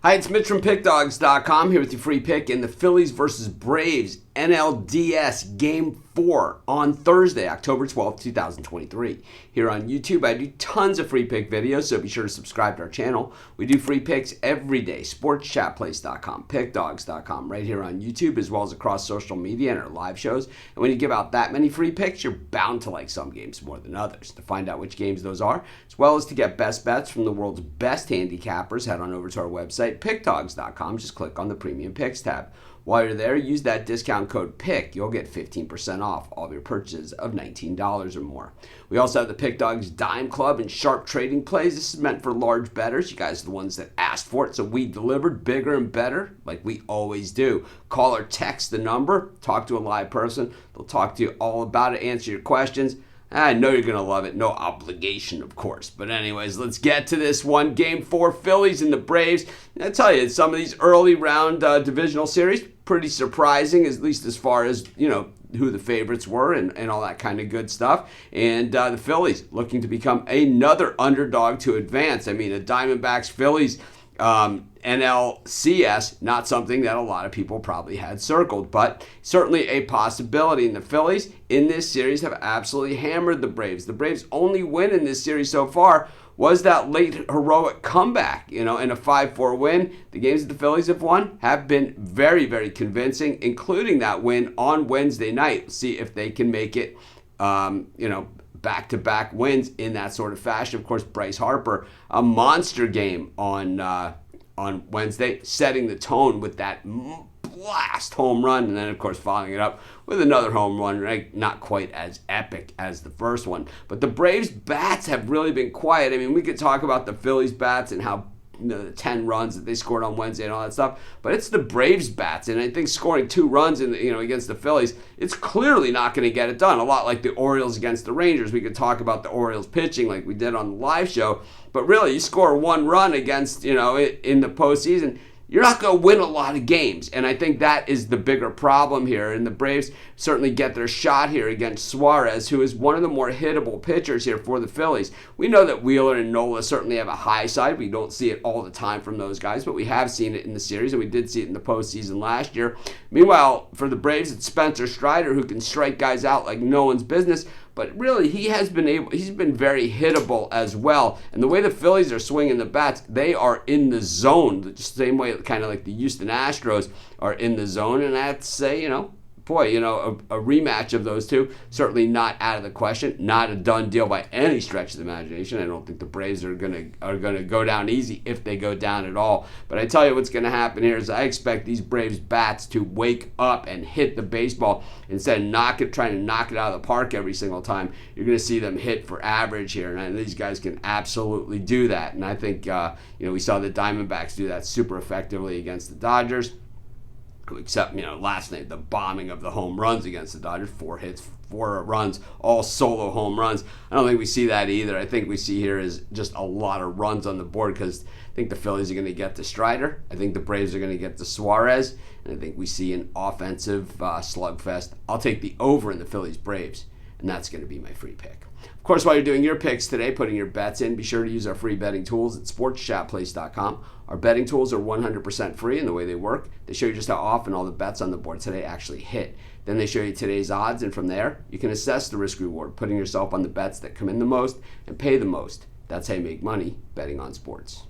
Hi, it's Mitch from Pickdawgz.com here with your free pick in the Phillies versus Braves NLDS Game 4 on Thursday, October 12th, 2023. Here on YouTube, I do tons of free pick videos, so be sure to subscribe to our channel. We do free picks every day, sportschatplace.com, pickdawgz.com, right here on YouTube, as well as across social media and our live shows. And when you give out that many free picks, you're bound to like some games more than others. To find out which games those are, as well as to get best bets from the world's best handicappers, head on over to our website, pickdawgz.com. Just click on the Premium Picks tab. While you're there, use that discount code PICK. You'll get 15% off all of your purchases of $19 or more. We also have the Pick Dawgz Dime Club and Sharp Trading Plays. This is meant for large bettors. You guys are the ones that asked for it, so we delivered bigger and better like we always do. Call or text the number. Talk to a live person. They'll talk to you all about it, answer your questions. I know you're going to love it. No obligation, of course. But anyways, let's get to this one. Game 4, Phillies and the Braves. I tell you, some of these early round divisional series, pretty surprising, at least as far as, who the favorites were and all that kind of good stuff. And the Phillies looking to become another underdog to advance. I mean, the Diamondbacks-Phillies NLCS, not something that a lot of people probably had circled, but certainly a possibility. And the Phillies in this series have absolutely hammered the Braves. The Braves' only win in this series so far was that late heroic comeback, in a 5-4 win. The games that the Phillies have won have been very, very convincing, including that win on Wednesday night. See if they can make it, back-to-back wins in that sort of fashion. Of course, Bryce Harper, a monster game on Wednesday, setting the tone with that blast home run, and then, of course, following it up with another home run, right? Not quite as epic as the first one. But the Braves' bats have really been quiet. I mean, we could talk about the Phillies' bats and how the 10 runs that they scored on Wednesday and all that stuff, but it's the Braves' bats, and I think scoring 2 runs against the Phillies, it's clearly not going to get it done. A lot like the Orioles against the Rangers. We could talk about the Orioles pitching like we did on the live show, but really, you score 1 run against, in the postseason, you're not going to win a lot of games. And I think that is the bigger problem here. And the Braves certainly get their shot here against Suarez, who is one of the more hittable pitchers here for the Phillies. We know that Wheeler and Nola certainly have a high side. We don't see it all the time from those guys, but we have seen it in the series, and we did see it in the postseason last year. Meanwhile, for the Braves, it's Spencer Strider, who can strike guys out like no one's business. But really, he's been very hittable as well. And the way the Phillies are swinging the bats, they are in the zone, the same way kind of like the Houston Astros are in the zone. And I'd say, a rematch of those two, certainly not out of the question, not a done deal by any stretch of the imagination. I don't think the Braves are gonna go down easy if they go down at all. But I tell you what's gonna happen here is I expect these Braves bats to wake up and hit the baseball instead of trying to knock it out of the park every single time. You're gonna see them hit for average here, and these guys can absolutely do that. And I think we saw the Diamondbacks do that super effectively against the Dodgers. Except, last night, the bombing of the home runs against the Dodgers, 4 hits, 4 runs, all solo home runs. I don't think we see that either. I think we see here is just a lot of runs on the board because I think the Phillies are going to get to Strider. I think the Braves are going to get to Suarez. And I think we see an offensive slugfest. I'll take the over in the Phillies-Braves, and that's going to be my free pick. Of course, while you're doing your picks today, putting your bets in, be sure to use our free betting tools at sportschatplace.com. Our betting tools are 100% free in the way they work. They show you just how often all the bets on the board today actually hit. Then they show you today's odds, and from there, you can assess the risk-reward, putting yourself on the bets that come in the most and pay the most. That's how you make money betting on sports.